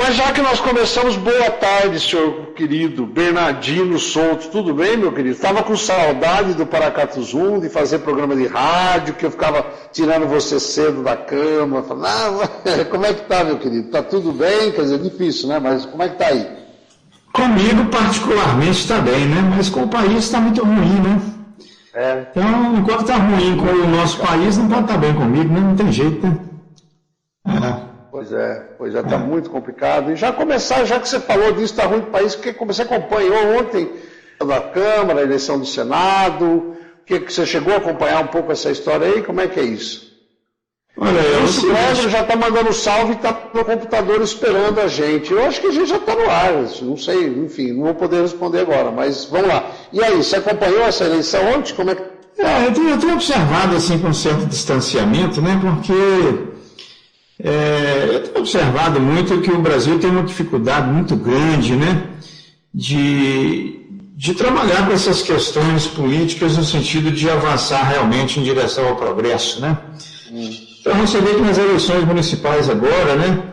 Mas já que nós começamos, boa tarde, senhor querido Bernardino Souto. Tudo bem, meu querido? Estava com saudade do Paracatu Zoom, de fazer programa de rádio, que eu ficava tirando você cedo da cama. Falando, como é que tá, meu querido? Tá tudo bem? Quer dizer, difícil, né? Mas como é que tá aí? Comigo, particularmente, está bem, né? Mas com o país está muito ruim, né? Então, enquanto está ruim com o nosso país, não pode estar bem comigo, né? Não tem jeito, né? Pois é, está muito complicado. E já que você falou disso, está ruim para o país, porque você acompanhou ontem da Câmara, a eleição do Senado, que você chegou a acompanhar um pouco essa história aí? Como é que é isso? Olha, o Pedro já está mandando salve e está no computador esperando a gente. Eu acho que a gente já está no ar, não sei, enfim, não vou poder responder agora, mas vamos lá. E aí, você acompanhou essa eleição ontem? Como é que... eu tenho observado assim com um certo distanciamento, né? Porque eu tenho observado muito que o Brasil tem uma dificuldade muito grande, né? De trabalhar com essas questões políticas no sentido de avançar realmente em direção ao progresso, né? Então você vê que nas eleições municipais agora, né?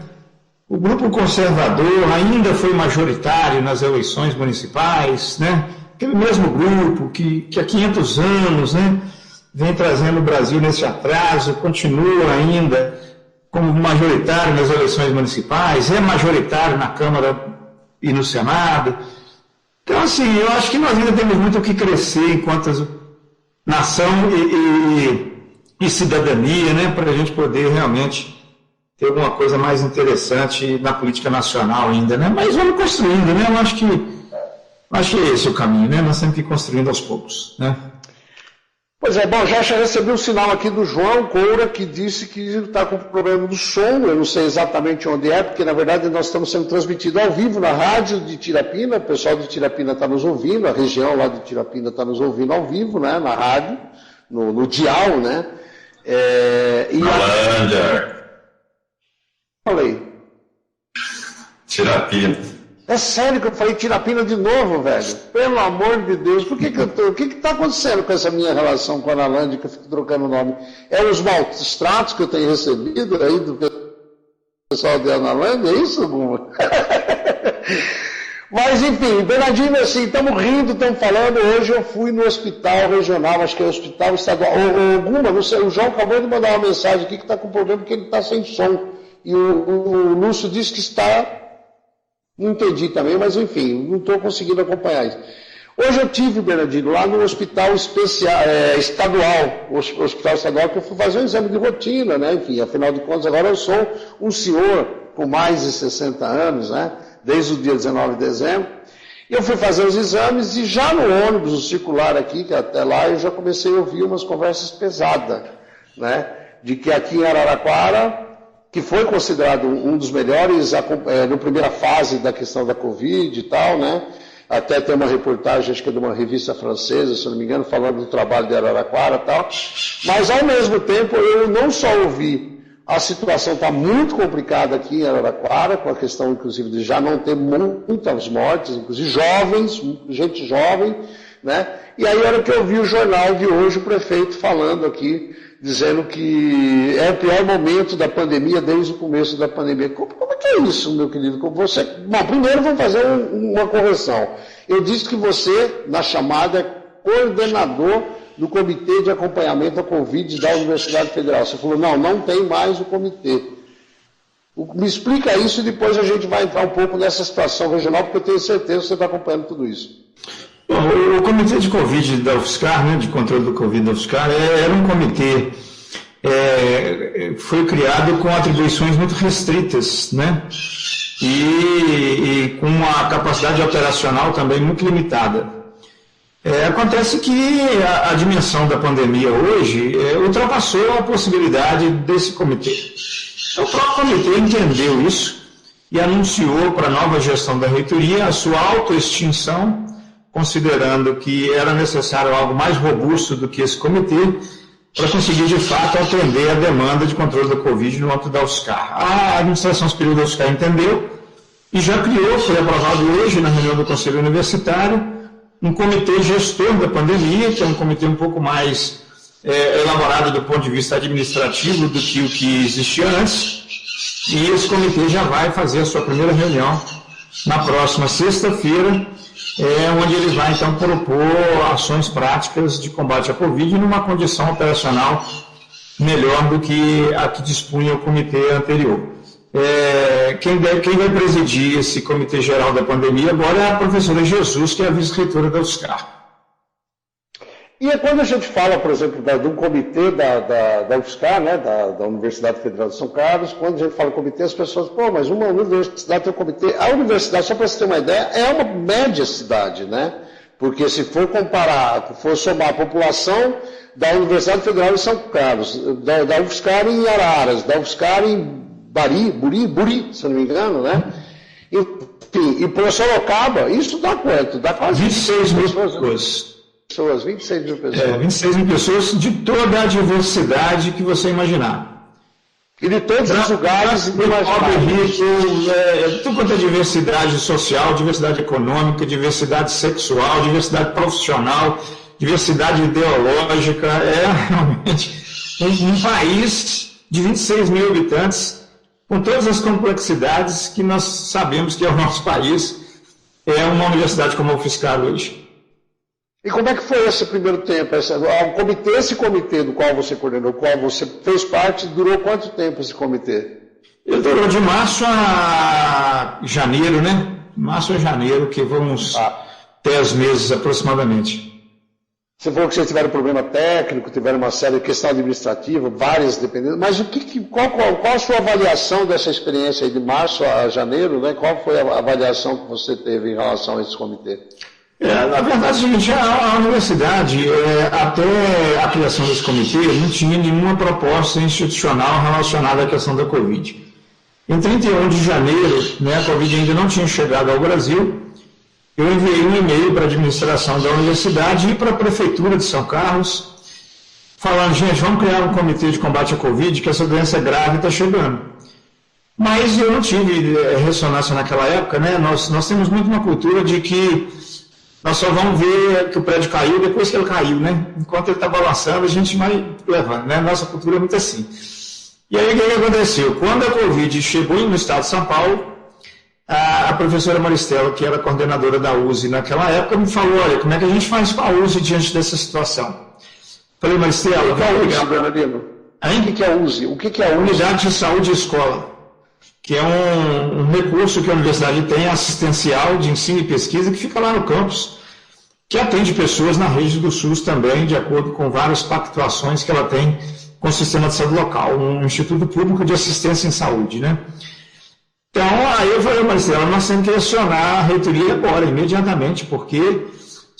O grupo conservador ainda foi majoritário nas eleições municipais, né? Aquele mesmo grupo que há 500 anos, né? Vem trazendo o Brasil nesse atraso, continua ainda como majoritário nas eleições municipais, é majoritário na Câmara e no Senado. Então, assim, eu acho que nós ainda temos muito o que crescer enquanto nação e cidadania, né, para a gente poder realmente ter alguma coisa mais interessante na política nacional ainda, né? Mas vamos construindo, né? Eu acho que esse é o caminho, né? Nós temos que ir construindo aos poucos, né? Pois é, bom, já recebi um sinal aqui do João Coura, que disse que está com problema do som. Eu não sei exatamente onde é, porque na verdade nós estamos sendo transmitidos ao vivo na rádio de Tirapina. O pessoal de Tirapina está nos ouvindo, a região lá de Tirapina está nos ouvindo ao vivo, né, na rádio, no dial, né? Malandra. Falei. Tirapina. É sério que eu falei Tirapina de novo, velho? Pelo amor de Deus, o que está acontecendo com essa minha relação com a Analândia, que eu fico trocando o nome? É os maus tratos que eu tenho recebido aí do pessoal de Analândia, é isso, Guma? Mas, enfim, Bernardino, assim, estamos rindo, estamos falando. Hoje eu fui no hospital regional, acho que é o hospital estadual. Guma, não sei, o João acabou de mandar uma mensagem aqui que está com problema porque ele está sem som. E o Lúcio disse que está... Não entendi também, mas enfim, não estou conseguindo acompanhar isso. Hoje eu tive, Bernardino, lá no hospital estadual, que eu fui fazer um exame de rotina, né? Enfim, afinal de contas, agora eu sou um senhor com mais de 60 anos, né? Desde o dia 19 de dezembro. E eu fui fazer os exames e já no ônibus, o circular aqui, que até lá eu já comecei a ouvir umas conversas pesadas, né? De que aqui em Araraquara, que foi considerado um dos melhores na primeira fase da questão da Covid e tal, né? Até tem uma reportagem, acho que é de uma revista francesa, se não me engano, falando do trabalho de Araraquara e tal. Mas, ao mesmo tempo, eu não só ouvi, a situação está muito complicada aqui em Araraquara, com a questão, inclusive, de já não ter muitas mortes, inclusive jovens, gente jovem, né? E aí, a hora que eu vi o jornal de hoje, o prefeito falando aqui, dizendo que é o pior momento da pandemia desde o começo da pandemia. Como é que é isso, meu querido? Bom, primeiro vamos fazer uma correção. Eu disse que você, na chamada, é coordenador do Comitê de Acompanhamento da Covid da Universidade Federal. Você falou, não tem mais o comitê. Me explica isso e depois a gente vai entrar um pouco nessa situação regional, porque eu tenho certeza que você está acompanhando tudo isso. Bom, o Comitê de Covid da UFSCar, né, de controle do Covid da UFSCar, era um comitê foi criado com atribuições muito restritas, né, e com uma capacidade operacional também muito limitada. Acontece que a dimensão da pandemia hoje ultrapassou a possibilidade desse comitê. Então, o próprio comitê entendeu isso e anunciou para a nova gestão da reitoria a sua autoextinção, considerando que era necessário algo mais robusto do que esse comitê para conseguir, de fato, atender a demanda de controle da Covid no âmbito da UFSCar. A administração superior da UFSCar entendeu e já criou, foi aprovado hoje na reunião do Conselho Universitário, um comitê gestor da pandemia, que é um comitê um pouco mais elaborado do ponto de vista administrativo do que o que existia antes, E esse comitê já vai fazer a sua primeira reunião na próxima sexta-feira, onde ele vai, então, propor ações práticas de combate à Covid numa condição operacional melhor do que a que dispunha o comitê anterior. Quem vai presidir esse Comitê Geral da Pandemia agora é a professora Jesus, que é a vice-reitora da UFSCar. E quando a gente fala, por exemplo, de um comitê da UFSCar, né, da Universidade Federal de São Carlos, quando a gente fala comitê, as pessoas, mas uma universidade tem um comitê. A universidade, só para você ter uma ideia, é uma média cidade, né? Porque se for comparar, for somar a população da Universidade Federal de São Carlos, da UFSCar em Araras, da UFSCar em Buri, se não me engano, né? Enfim, e por Sorocaba, isso dá quanto? Dá quase 26 mil pessoas. 26 mil pessoas. 26 mil pessoas de toda a diversidade que você imaginar. E de todos os lugares imagináveis. Tudo quanto é diversidade social, diversidade econômica, diversidade sexual, diversidade profissional, diversidade ideológica. É realmente um país de 26 mil habitantes, com todas as complexidades que nós sabemos que é o nosso país, é uma universidade como a UFSCar hoje. E como é que foi esse primeiro tempo? Esse comitê do qual você coordenou, do qual você fez parte, durou quanto tempo esse comitê? Ele durou de março a janeiro, né? Março a janeiro, que vamos 10 meses aproximadamente. Você falou que vocês tiveram problema técnico, tiveram uma série de questão administrativa, várias dependendo. Mas qual a sua avaliação dessa experiência aí de março a janeiro, né? Qual foi a avaliação que você teve em relação a esse comitê? Na verdade, gente, a universidade, até a criação desse comitê, não tinha nenhuma proposta institucional relacionada à questão da Covid. Em 31 de janeiro, né, a Covid ainda não tinha chegado ao Brasil. Eu enviei um e-mail para a administração da universidade e para a prefeitura de São Carlos, falando, gente, vamos criar um comitê de combate à Covid, que essa doença grave está chegando. Mas eu não tive ressonância naquela época, né? Nós temos muito uma cultura de que nós só vamos ver que o prédio caiu depois que ele caiu, né? Enquanto ele está balançando, a gente vai levando, né? Nossa cultura é muito assim. E aí, o que aconteceu? Quando a Covid chegou no estado de São Paulo, a professora Maristela, que era coordenadora da USE naquela época, me falou, olha, como é que a gente faz com a USE diante dessa situação? Falei, Maristela... O que é a USE, Bernardino? O que é a USE? O que é a Unidade de Saúde e Escola, que é um recurso que a universidade tem, assistencial de ensino e pesquisa, que fica lá no campus, que atende pessoas na rede do SUS também, de acordo com várias pactuações que ela tem com o sistema de saúde local, um Instituto Público de Assistência em Saúde, né? Então, aí eu falei, Marcelo, nós temos que acionar a reitoria agora, imediatamente, porque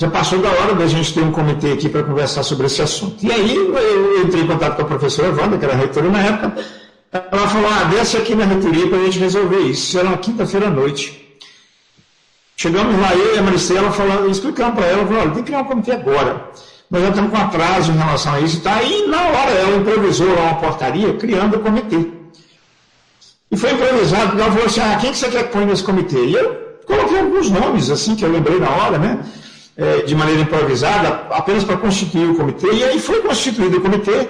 já passou da hora da gente ter um comitê aqui para conversar sobre esse assunto. E aí eu entrei em contato com a professora Wanda, que era a reitora na época, ela falou, desce aqui na reitoria para a gente resolver isso. Isso era uma quinta-feira à noite. Chegamos lá, eu e a Maricela, explicamos para ela, falou, tem que criar um comitê agora. Nós já estamos com atraso em relação a isso. Tá? E na hora ela improvisou lá uma portaria criando o comitê. E foi improvisado, porque ela falou assim, quem que você quer que põe nesse comitê? E eu coloquei alguns nomes, assim, que eu lembrei na hora, né? De maneira improvisada, apenas para constituir o comitê. E aí foi constituído o comitê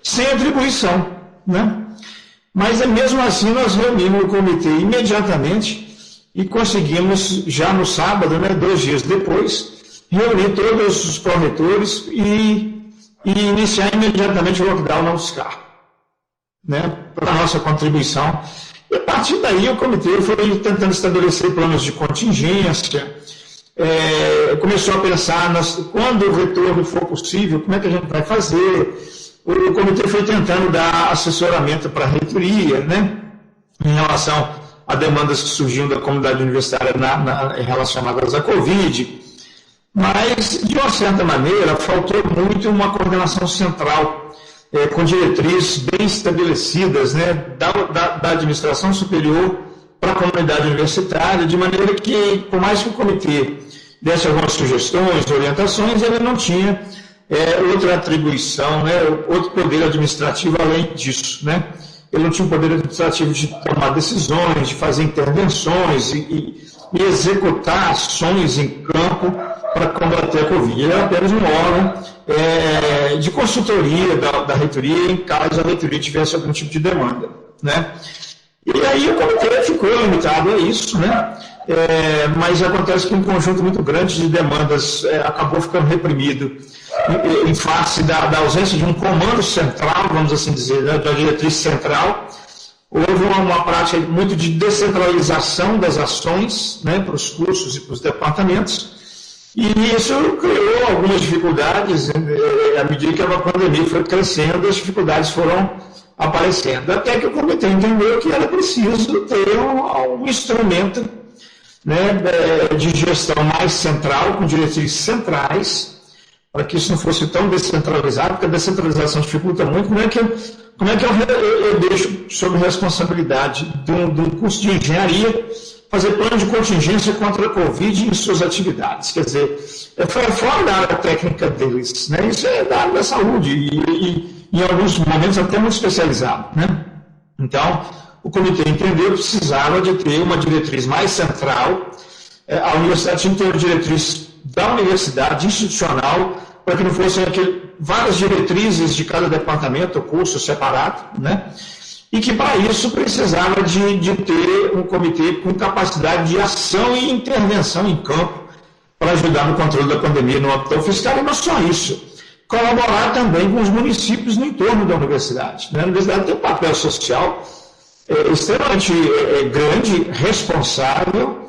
sem atribuição, né? Mas mesmo assim nós reunimos o comitê imediatamente e conseguimos, já no sábado, né, 2 dias depois, reunir todos os proretores e iniciar imediatamente o lockdown na UFSCar, né, para a nossa contribuição. E a partir daí o comitê foi tentando estabelecer planos de contingência, começou a pensar quando o retorno for possível, como é que a gente vai fazer. O comitê foi tentando dar assessoramento para a reitoria, né, em relação a demandas que surgiam da comunidade universitária relacionadas à Covid, mas, de uma certa maneira, faltou muito uma coordenação central, com diretrizes bem estabelecidas, né, da administração superior para a comunidade universitária, de maneira que, por mais que o comitê desse algumas sugestões, orientações, ele não tinha outra atribuição, né, outro poder administrativo além disso, né? Ele não tinha o poder administrativo de tomar decisões, de fazer intervenções e executar ações em campo para combater a Covid. Ele era apenas um órgão de consultoria da reitoria em caso a reitoria tivesse algum tipo de demanda, né? E aí o comitê ficou limitado a isso, né? Mas acontece que um conjunto muito grande de demandas acabou ficando reprimido em face da ausência de um comando central, vamos assim dizer, né, da diretriz central. Houve uma prática muito de descentralização das ações, né, para os cursos e para os departamentos, e isso criou algumas dificuldades. À medida que a pandemia foi crescendo, as dificuldades foram aparecendo, até que o comitê entendeu que era preciso ter um instrumento, né, de gestão mais central, com diretrizes centrais, para que isso não fosse tão descentralizado, porque a descentralização dificulta muito. Como é que eu deixo sob responsabilidade de um curso de engenharia fazer plano de contingência contra a Covid em suas atividades? Quer dizer, fora da área técnica deles, né? Isso é da área da saúde e em alguns momentos até muito especializado, né? Então, o comitê entendeu que precisava de ter uma diretriz mais central. A universidade tinha que ter uma diretriz da universidade, institucional, para que não fossem várias diretrizes de cada departamento, curso separado, né? E que para isso precisava de ter um comitê com capacidade de ação e intervenção em campo para ajudar no controle da pandemia no âmbito fiscal, e não só isso, colaborar também com os municípios no entorno da universidade, né? A universidade tem um papel social extremamente grande, responsável,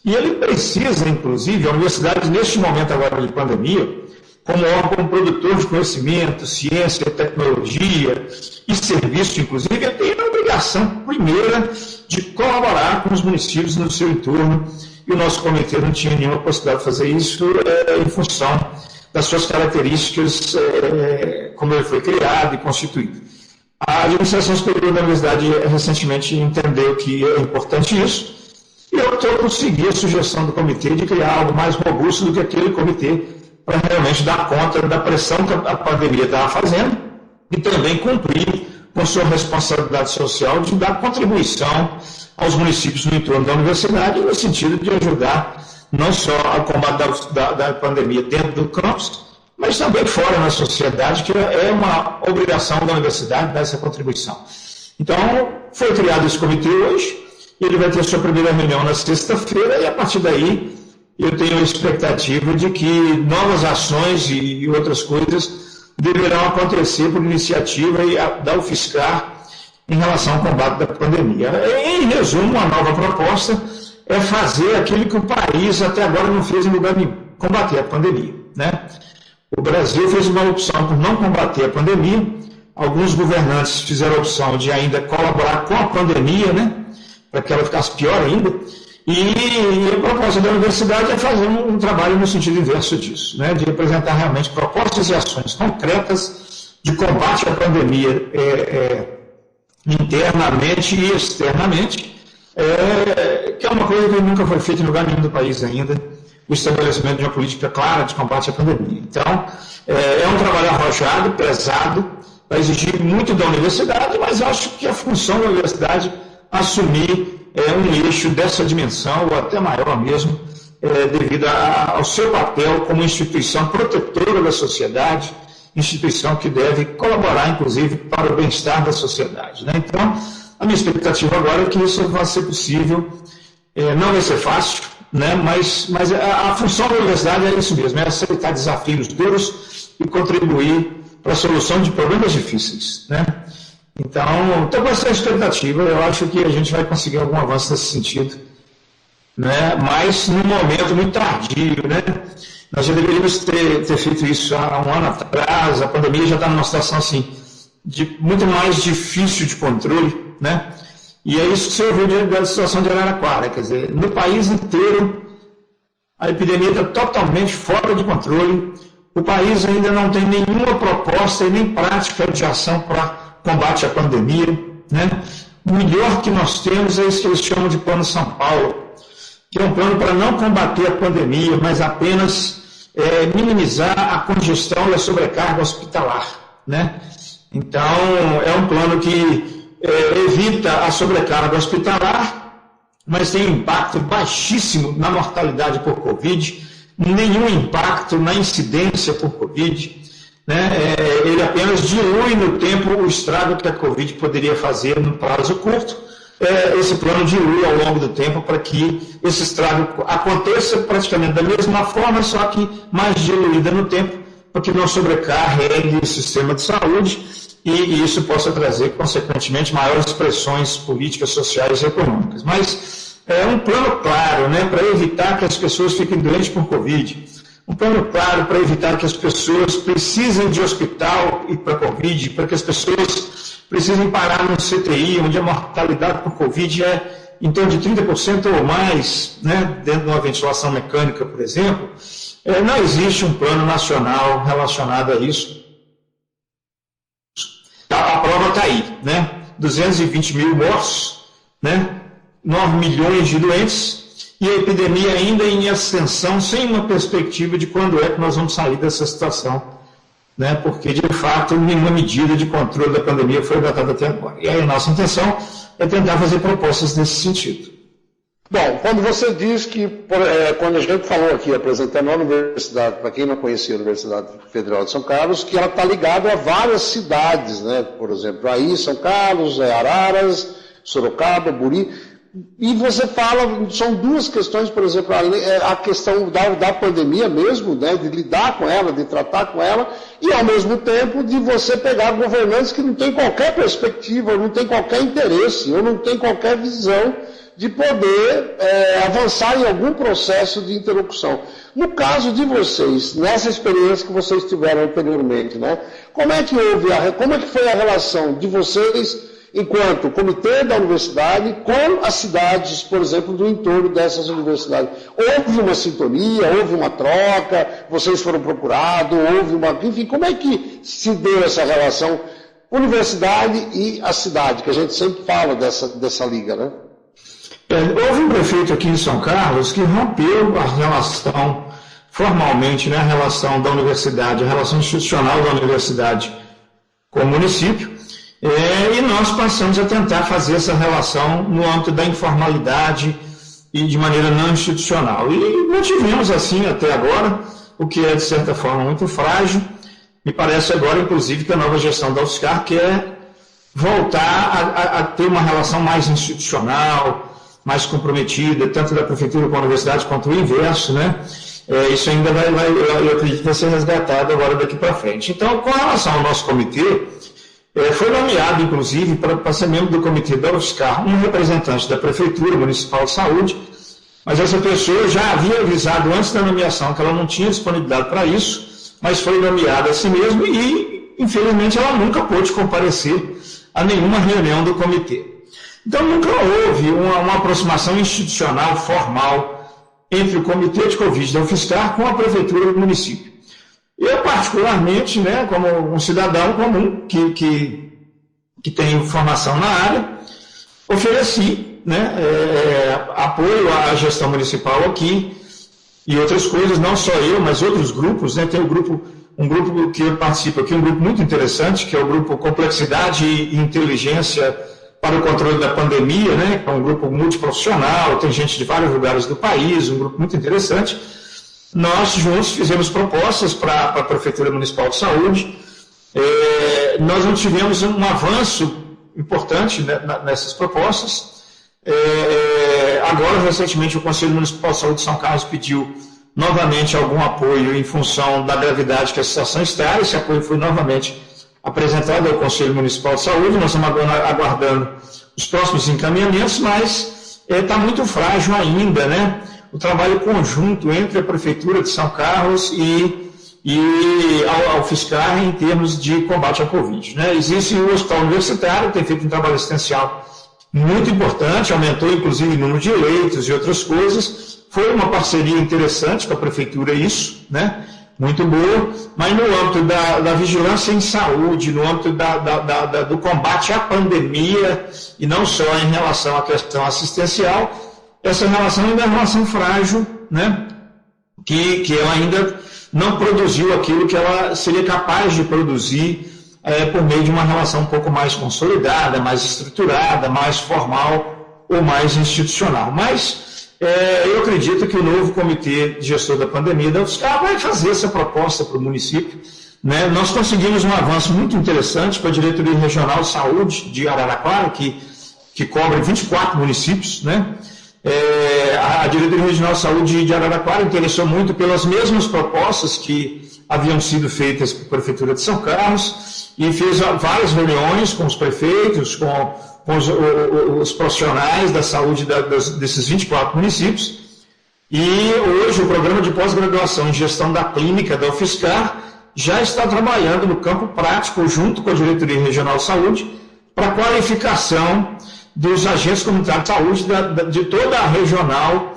e ele precisa, inclusive, a universidade, neste momento agora de pandemia, como órgão produtor de conhecimento, ciência, tecnologia e serviço, inclusive, ele tem a obrigação primeira de colaborar com os municípios no seu entorno, e o nosso comitê não tinha nenhuma possibilidade de fazer isso em função das suas características, como ele foi criado e constituído. A administração superior da universidade recentemente entendeu que é importante isso, e optou por seguir a sugestão do comitê de criar algo mais robusto do que aquele comitê, para realmente dar conta da pressão que a pandemia estava fazendo e também cumprir com sua responsabilidade social de dar contribuição aos municípios no entorno da universidade, no sentido de ajudar não só ao combate da pandemia dentro do campus, mas também fora na sociedade, que é uma obrigação da universidade dar essa contribuição. Então, foi criado esse comitê hoje, ele vai ter sua primeira reunião na sexta-feira, e a partir daí eu tenho a expectativa de que novas ações e outras coisas deverão acontecer por iniciativa da UFSCar em relação ao combate da pandemia. Em resumo, a nova proposta é fazer aquilo que o país até agora não fez em lugar nenhum, combater a pandemia, né? O Brasil fez uma opção por não combater a pandemia, alguns governantes fizeram a opção de ainda colaborar com a pandemia, né, para que ela ficasse pior ainda. E a proposta da universidade é fazer um trabalho no sentido inverso disso, né, de apresentar realmente propostas e ações concretas de combate à pandemia internamente e externamente, que é uma coisa que nunca foi feita em lugar nenhum do país ainda, o estabelecimento de uma política clara de combate à pandemia. Então, é um trabalho arrojado, pesado, vai exigir muito da universidade, mas acho que a função da universidade é assumir um eixo dessa dimensão, ou até maior mesmo, devido ao seu papel como instituição protetora da sociedade, instituição que deve colaborar, inclusive, para o bem-estar da sociedade, né? Então, a minha expectativa agora é que isso vai ser possível, não vai ser fácil, né? Mas a função da universidade é isso mesmo, é aceitar desafios duros e contribuir para a solução de problemas difíceis, né? Então, estou com essa expectativa, eu acho que a gente vai conseguir algum avanço nesse sentido, né? Mas num momento muito tardio, né? Nós já deveríamos ter feito isso há um ano atrás, a pandemia já está numa situação assim, muito mais difícil de controle, né? E é isso que você ouviu da situação de Araraquara, quer dizer, no país inteiro a epidemia está totalmente fora de controle, o país ainda não tem nenhuma proposta e nem prática de ação para combate à pandemia, né? O melhor que nós temos é isso que eles chamam de Plano São Paulo, que é um plano para não combater a pandemia, mas apenas minimizar a congestão e a sobrecarga hospitalar, né? Então, é um plano que evita a sobrecarga hospitalar, mas tem um impacto baixíssimo na mortalidade por Covid, nenhum impacto na incidência por Covid, né? Ele apenas dilui no tempo o estrago que a Covid poderia fazer no prazo curto, esse plano dilui ao longo do tempo para que esse estrago aconteça praticamente da mesma forma, só que mais diluída no tempo, para que não sobrecarregue o sistema de saúde e isso possa trazer, consequentemente, maiores pressões políticas, sociais e econômicas. Mas é um plano claro, né, para evitar que as pessoas fiquem doentes por Covid, um plano claro para evitar que as pessoas precisem de hospital e para Covid, para que as pessoas precisem parar no CTI, onde a mortalidade por Covid é em torno de 30% ou mais, né, dentro de uma ventilação mecânica, por exemplo. Não existe um plano nacional relacionado a isso. A prova está aí, né? 220 mil mortos, né? 9 milhões de doentes e a epidemia ainda em ascensão, sem uma perspectiva de quando é que nós vamos sair dessa situação, né? Porque, de fato, nenhuma medida de controle da pandemia foi adotada até agora. E aí a nossa intenção é tentar fazer propostas nesse sentido. Bom, quando você diz que, quando a gente falou aqui, apresentando a universidade, para quem não conhecia a Universidade Federal de São Carlos, que ela está ligada a várias cidades, né? Por exemplo, aí São Carlos, Araras, Sorocaba, Buri, e você fala, são duas questões, por exemplo, a questão da pandemia mesmo, né? De lidar com ela, de tratar com ela, e ao mesmo tempo de você pegar governantes que não têm qualquer perspectiva, não têm qualquer interesse, ou não têm qualquer visão de poder avançar em algum processo de interlocução. No caso de vocês, nessa experiência que vocês tiveram anteriormente, né, como é que foi a relação de vocês, enquanto comitê da universidade, com as cidades, por exemplo, do entorno dessas universidades? Houve uma sintonia, houve uma troca, vocês foram procurados, enfim, como é que se deu essa relação universidade e a cidade, que a gente sempre fala dessa liga, né? Houve um prefeito aqui em São Carlos que rompeu a relação, formalmente, né, a relação da universidade, a relação institucional da universidade com o município, e nós passamos a tentar fazer essa relação no âmbito da informalidade e de maneira não institucional. E mantivemos assim até agora, o que é, de certa forma, muito frágil. Me parece agora, inclusive, que a nova gestão da UFSCar quer voltar a ter uma relação mais institucional, mais comprometida, tanto da prefeitura com a universidade quanto o inverso, né? Isso ainda eu acredito que vai ser resgatado agora daqui para frente. Então, com relação ao nosso comitê, foi nomeado, inclusive, para ser membro do comitê da UFSCar, um representante da Prefeitura Municipal de Saúde, mas essa pessoa já havia avisado antes da nomeação que ela não tinha disponibilidade para isso, mas foi nomeada a si mesmo e, infelizmente, ela nunca pôde comparecer a nenhuma reunião do comitê. Então, nunca houve uma aproximação institucional formal entre o Comitê de Covid da UFSCar com a Prefeitura do município. Eu, particularmente, né, como um cidadão comum que tem formação na área, ofereci, né, apoio à gestão municipal aqui e outras coisas, não só eu, mas outros grupos, né, tem um grupo que eu participo aqui, um grupo muito interessante, que é o grupo Complexidade e Inteligência para o Controle da Pandemia, né, que é um grupo multiprofissional, tem gente de vários lugares do país, um grupo muito interessante. Nós juntos fizemos propostas para a Prefeitura Municipal de Saúde. Nós não tivemos um avanço importante, né, nessas propostas. Agora, recentemente, o Conselho Municipal de Saúde de São Carlos pediu novamente algum apoio em função da gravidade que a situação está. Esse apoio foi novamente apresentado ao Conselho Municipal de Saúde. Nós estamos aguardando os próximos encaminhamentos, mas está muito frágil ainda, né, o trabalho conjunto entre a Prefeitura de São Carlos e a UFSCar em termos de combate à Covid, né? Existe o Hospital Universitário, tem feito um trabalho assistencial muito importante, aumentou inclusive o número de leitos e outras coisas. Foi uma parceria interessante com a Prefeitura isso, né? Muito boa, mas no âmbito da vigilância em saúde, no âmbito do combate à pandemia, e não só em relação à questão assistencial, essa relação ainda é uma relação frágil, né? Que ela ainda não produziu aquilo que ela seria capaz de produzir por meio de uma relação um pouco mais consolidada, mais estruturada, mais formal ou mais institucional. Mas eu acredito que o novo Comitê de Gestor da Pandemia da UFSCar vai fazer essa proposta para o município, né? Nós conseguimos um avanço muito interessante com a Diretoria Regional de Saúde de Araraquara, que que cobre 24 municípios, né? A Diretoria Regional de Saúde de Araraquara interessou muito pelas mesmas propostas que haviam sido feitas pela Prefeitura de São Carlos e fez várias reuniões com os prefeitos, com os profissionais da saúde desses 24 municípios. E hoje o programa de pós-graduação em gestão da clínica da UFSCar já está trabalhando no campo prático, junto com a Diretoria Regional de Saúde, para a qualificação dos agentes comunitários de saúde de toda a regional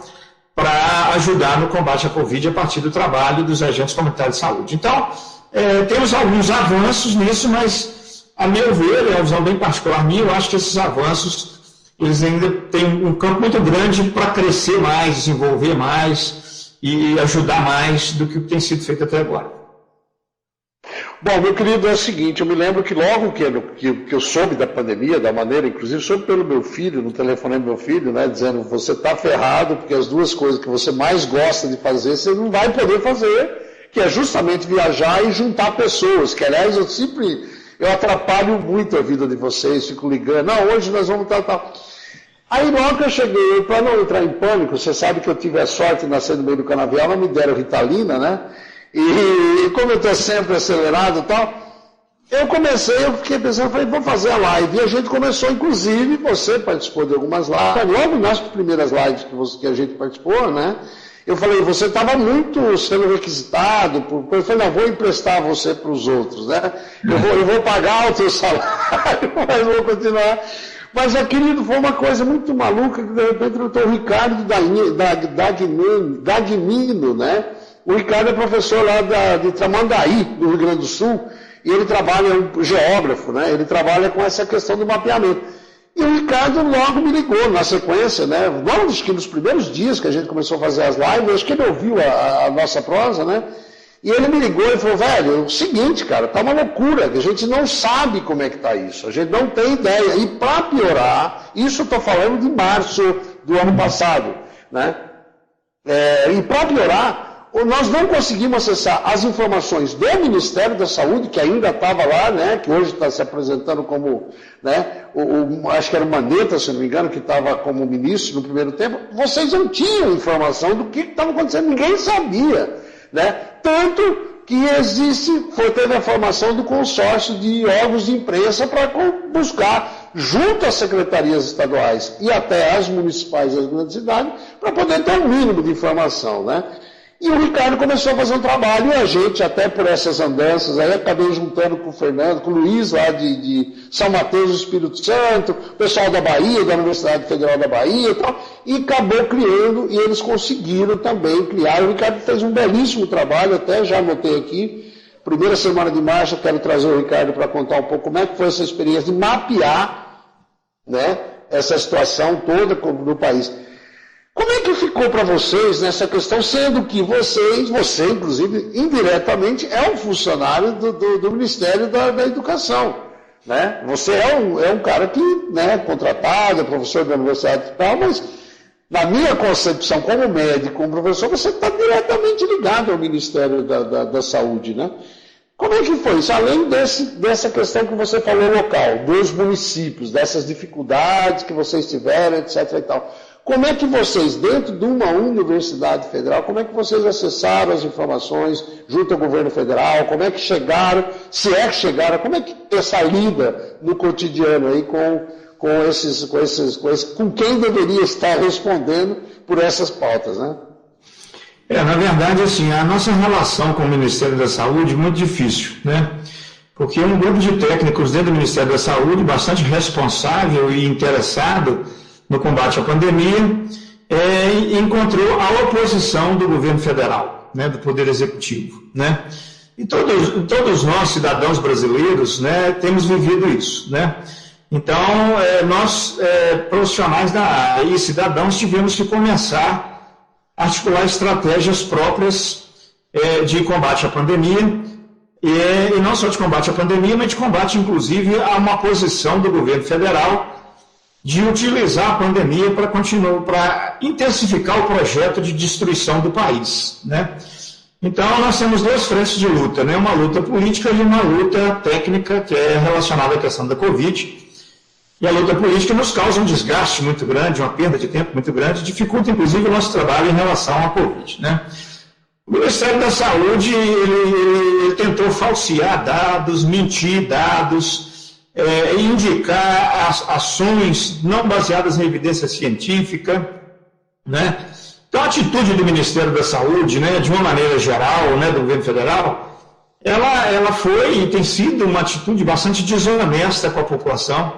para ajudar no combate à Covid a partir do trabalho dos agentes comunitários de saúde. Então, temos alguns avanços nisso, mas, a meu ver, é uma visão bem particular minha, eu acho que esses avanços eles ainda têm um campo muito grande para crescer mais, desenvolver mais e ajudar mais do que tem sido feito até agora. Bom, meu querido, é o seguinte, eu me lembro que logo que eu soube da pandemia, da maneira, inclusive soube pelo meu filho, no telefone do meu filho, né, dizendo, você está ferrado, porque as duas coisas que você mais gosta de fazer, você não vai poder fazer, que é justamente viajar e juntar pessoas, que aliás eu atrapalho muito a vida de vocês, fico ligando, não, hoje nós vamos tal. Aí logo que eu cheguei, para não entrar em pânico, você sabe que eu tive a sorte de nascer no meio do canavial, não me deram Ritalina, né? E como eu estou sempre acelerado e tal, eu fiquei pensando, falei, vou fazer a live. E a gente começou, inclusive, você participou de algumas lives, logo nas primeiras lives que a gente participou, né? Eu falei, você estava muito sendo requisitado, eu falei, não, vou emprestar você para os outros, né? Eu vou pagar o teu salário, mas vou continuar. Mas, querido, foi uma coisa muito maluca, que de repente eu estou o Ricardo Dagnino, né? O Ricardo é professor lá de Tramandaí, do Rio Grande do Sul, e ele trabalha, é um geógrafo, né? Ele trabalha com essa questão do mapeamento. E o Ricardo logo me ligou na sequência, né? Logo nos primeiros dias que a gente começou a fazer as lives, acho que ele ouviu a nossa prosa, né? E ele me ligou e falou, velho, é o seguinte, cara, tá uma loucura, que a gente não sabe como é que tá isso, a gente não tem ideia. E para piorar, isso eu estou falando de março do ano passado, né? E para piorar, nós não conseguimos acessar as informações do Ministério da Saúde, que ainda estava lá, né, que hoje está se apresentando como, né, acho que era o Mandetta, se não me engano, que estava como ministro no primeiro tempo. Vocês não tinham informação do que estava acontecendo, ninguém sabia, né? Tanto que teve a formação do consórcio de órgãos de imprensa para buscar, junto às secretarias estaduais e até às municipais das grandes cidades, para poder ter um mínimo de informação, né? E o Ricardo começou a fazer um trabalho, e a gente, até por essas andanças, aí acabei juntando com o Fernando, com o Luiz, lá de São Mateus do Espírito Santo, o pessoal da Bahia, da Universidade Federal da Bahia e tal, e acabou criando, e eles conseguiram também criar. O Ricardo fez um belíssimo trabalho, até já anotei aqui, primeira semana de março, eu quero trazer o Ricardo para contar um pouco como é que foi essa experiência de mapear, né, essa situação toda no país. Como é que ficou para vocês nessa questão, sendo que você, inclusive, indiretamente, é um funcionário do Ministério da Educação, né? Você é um cara que, né, contratado, é professor da universidade e tal, mas, na minha concepção, como médico, como professor, você está diretamente ligado ao Ministério da Saúde, né? Como é que foi isso? Além dessa questão que você falou local, dos municípios, dessas dificuldades que vocês tiveram, etc. e tal. Como é que vocês, dentro de uma universidade federal, como é que vocês acessaram as informações junto ao governo federal? Como é que chegaram, se é que chegaram, como é que essa lida no cotidiano aí com quem deveria estar respondendo por essas pautas, né? Na verdade, assim, a nossa relação com o Ministério da Saúde é muito difícil, né? Porque um grupo de técnicos dentro do Ministério da Saúde, bastante responsável e interessado no combate à pandemia, encontrou a oposição do governo federal, né, do Poder Executivo, né? E todos nós, cidadãos brasileiros, né, temos vivido isso, né? Então, nós, profissionais da área e cidadãos, tivemos que começar a articular estratégias próprias de combate à pandemia, e não só de combate à pandemia, mas de combate, inclusive, a uma posição do governo federal de utilizar a pandemia para intensificar o projeto de destruição do país, né? Então, nós temos duas frentes de luta, né? Uma luta política e uma luta técnica, que é relacionada à questão da Covid. E a luta política nos causa um desgaste muito grande, uma perda de tempo muito grande, dificulta inclusive o nosso trabalho em relação à Covid, né? O Ministério da Saúde ele tentou falsear dados, mentir dados, indicar ações não baseadas em evidência científica, né? Então, a atitude do Ministério da Saúde, né, de uma maneira geral, né, do governo federal, ela foi e tem sido uma atitude bastante desonesta com a população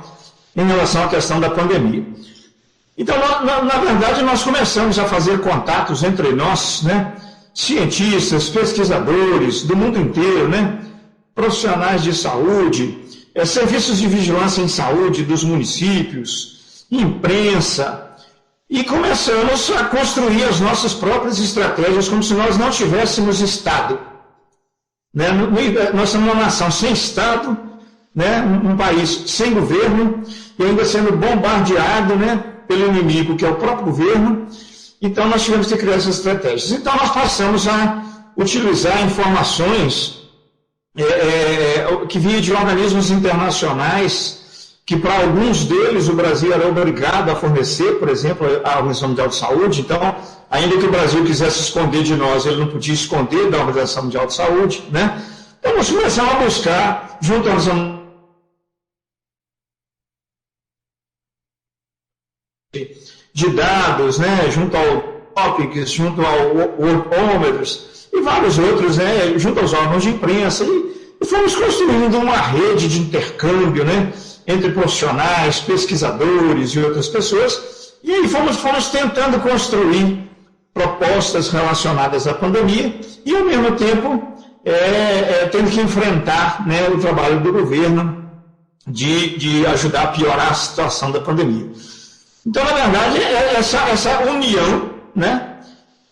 em relação à questão da pandemia. Então, na verdade, nós começamos a fazer contatos entre nós, né, cientistas, pesquisadores do mundo inteiro, né, profissionais de saúde, serviços de vigilância em saúde dos municípios, imprensa, e começamos a construir as nossas próprias estratégias como se nós não tivéssemos Estado. Né? Nós somos uma nação sem Estado, né? Um país sem governo, e ainda sendo bombardeado, né, pelo inimigo, que é o próprio governo. Então, nós tivemos que criar essas estratégias. Então, nós passamos a utilizar informações que vinham de organismos internacionais, que para alguns deles o Brasil era obrigado a fornecer, por exemplo, a Organização Mundial de Saúde. Então, ainda que o Brasil quisesse esconder de nós, ele não podia esconder da Organização Mundial de Saúde, né? Então, nós começamos a buscar, junto à Organização de dados, né, junto ao Topics, junto ao Worldometers e vários outros, né, junto aos órgãos de imprensa, e fomos construindo uma rede de intercâmbio, né, entre profissionais, pesquisadores e outras pessoas, e aí fomos tentando construir propostas relacionadas à pandemia e, ao mesmo tempo, tendo que enfrentar, né, o trabalho do governo de ajudar a piorar a situação da pandemia. Então, na verdade, essa união, né,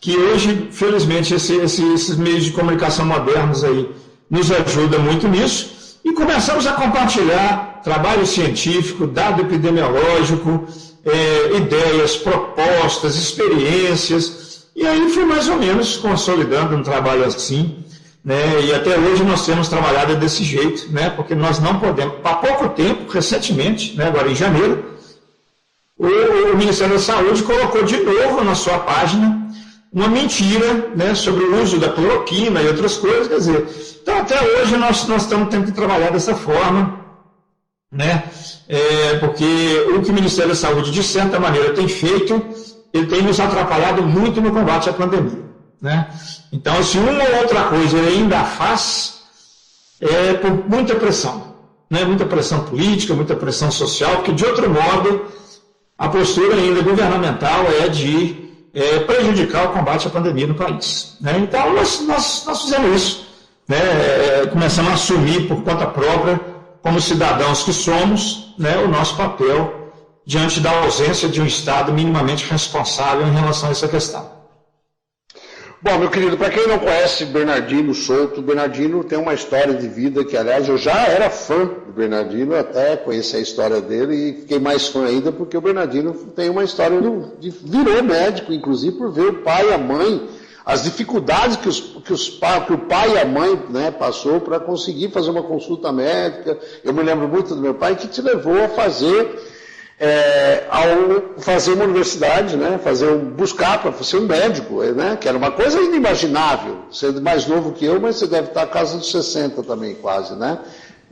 que hoje, felizmente, esses meios de comunicação modernos aí nos ajudam muito nisso, e começamos a compartilhar trabalho científico, dado epidemiológico, ideias, propostas, experiências, e aí foi mais ou menos consolidando um trabalho assim, né, e até hoje nós temos trabalhado desse jeito, né, porque nós não podemos, há pouco tempo, recentemente, né, agora em janeiro, o Ministério da Saúde colocou de novo na sua página uma mentira, né, sobre o uso da cloroquina e outras coisas, quer dizer, então até hoje nós estamos tendo que trabalhar dessa forma, né, porque o que o Ministério da Saúde, de certa maneira, tem feito, ele tem nos atrapalhado muito no combate à pandemia, né, então se uma ou outra coisa ele ainda faz, por muita pressão, né, muita pressão política, muita pressão social, porque de outro modo, a postura ainda governamental é de prejudicar o combate à pandemia no país, né? Então, nós fizemos isso, né? Começamos a assumir por conta própria, como cidadãos que somos, né, o nosso papel diante da ausência de um Estado minimamente responsável em relação a essa questão. Bom, meu querido, para quem não conhece Bernardino Souto, Bernardino tem uma história de vida que, aliás, eu já era fã do Bernardino, até conheci a história dele e fiquei mais fã ainda porque o Bernardino tem uma história virou médico, inclusive, por ver o pai e a mãe, as dificuldades que o pai e a mãe, né, passou para conseguir fazer uma consulta médica. Eu me lembro muito do meu pai, que te levou a fazer... ao fazer uma universidade, né, buscar para ser um médico, né, que era uma coisa inimaginável. Você é mais novo que eu, mas você deve estar na casa dos 60 também, quase, né?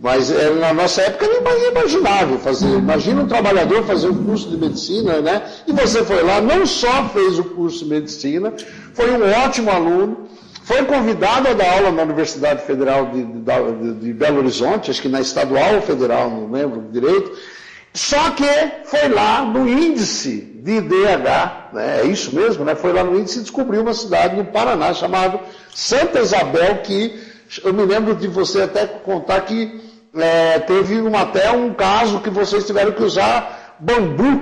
Mas na nossa época era inimaginável fazer. Imagina um trabalhador fazer um curso de medicina, né? E você foi lá, não só fez o curso de medicina, foi um ótimo aluno, foi convidado a dar aula na Universidade Federal de Belo Horizonte, acho que na Estadual ou Federal, não lembro direito. Só que foi lá no índice de IDH, né, é isso mesmo, né, foi lá no índice e descobriu uma cidade no Paraná chamada Santa Isabel, que eu me lembro de você até contar que teve até um caso que vocês tiveram que usar bambu.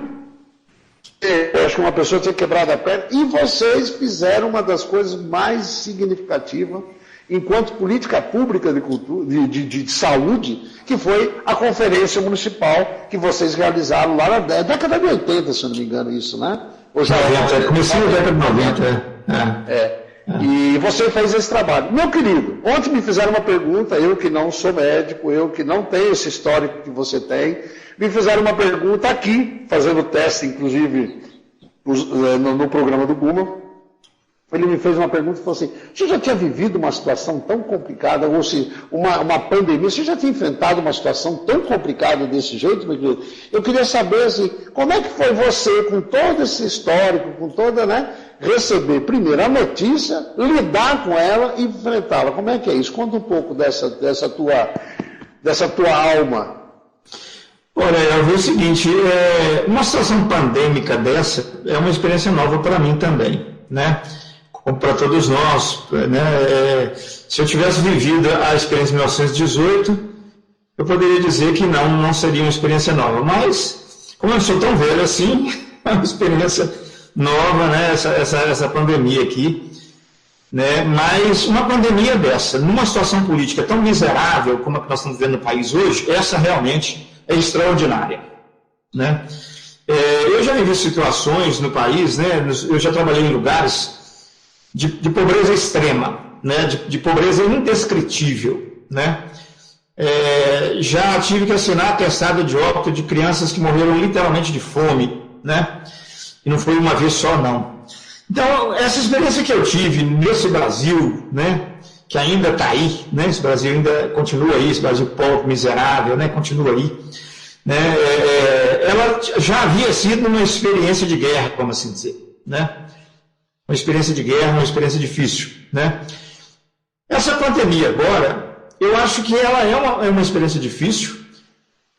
Eu acho que uma pessoa tinha quebrado a perna, e vocês fizeram uma das coisas mais significativas enquanto política pública de saúde, que foi a conferência municipal que vocês realizaram lá na década de 80, se eu não me engano, isso, né? Começou na década de 90. E você fez esse trabalho. Meu querido, ontem me fizeram uma pergunta, eu que não sou médico, eu que não tenho esse histórico que você tem, Me fizeram uma pergunta aqui, fazendo teste, inclusive, no programa do Guma. Ele me fez uma pergunta e falou assim: você já tinha vivido uma situação tão complicada, ou se uma pandemia, você já tinha enfrentado uma situação tão complicada desse jeito, meu querido? Eu queria saber, assim, como é que foi você, com todo esse histórico, com toda, né, receber primeiro a notícia, lidar com ela e enfrentá-la. Como é que é isso? Conta um pouco dessa tua alma. Olha, eu vi o seguinte, uma situação pandêmica dessa é uma experiência nova para mim também, né? Como para todos nós, né? Se eu tivesse vivido a experiência de 1918, eu poderia dizer que não seria uma experiência nova. Mas, como eu não sou tão velho assim, é uma experiência nova, né? Essa pandemia aqui, né? Mas uma pandemia dessa, numa situação política tão miserável como a que nós estamos vivendo no país hoje, essa realmente é extraordinária, né? Eu já vivi situações no país, né? Eu já trabalhei em lugares de pobreza extrema, né? de pobreza indescritível, né? Já tive que assinar atestado de óbito de crianças que morreram literalmente de fome, né? E não foi uma vez só, não. Então, essa experiência que eu tive nesse Brasil, né? Que ainda está aí, né? Esse Brasil ainda continua aí, esse Brasil pobre, miserável, né? Continua aí, né? Ela já havia sido uma experiência de guerra, como assim dizer, né? Uma experiência de guerra, uma experiência difícil, né? Essa pandemia agora, eu acho que ela é uma experiência difícil,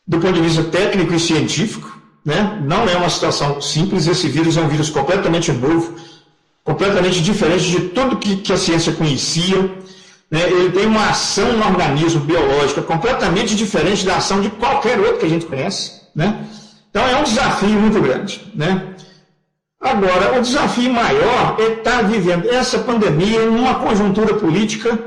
do ponto de vista técnico e científico, né? Não é uma situação simples, esse vírus é um vírus completamente novo, completamente diferente de tudo que a ciência conhecia, né? Ele tem uma ação no organismo biológica completamente diferente da ação de qualquer outro que a gente conhece, né? Então é um desafio muito grande, né? Agora, o desafio maior é estar vivendo essa pandemia numa conjuntura política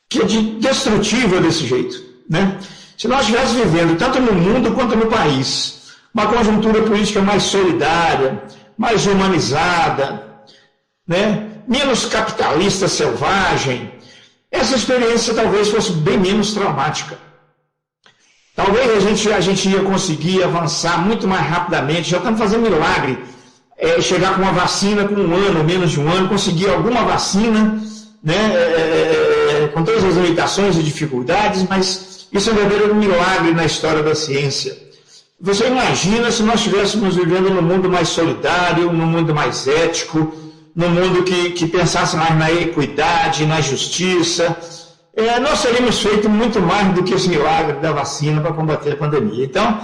que é destrutiva desse jeito, né? Se nós estivéssemos vivendo, tanto no mundo quanto no país, uma conjuntura política mais solidária, mais humanizada, né? Menos capitalista, selvagem, essa experiência talvez fosse bem menos traumática. Talvez a gente ia conseguir avançar muito mais rapidamente, já estamos fazendo milagre, chegar com uma vacina com um ano, menos de um ano, conseguir alguma vacina, né? Com todas as limitações e dificuldades, mas isso é um verdadeiro milagre na história da ciência. Você imagina se nós estivéssemos vivendo num mundo mais solidário, num mundo mais ético, num mundo que pensasse mais na equidade, na justiça, nós teríamos feito muito mais do que esse milagre da vacina para combater a pandemia. Então,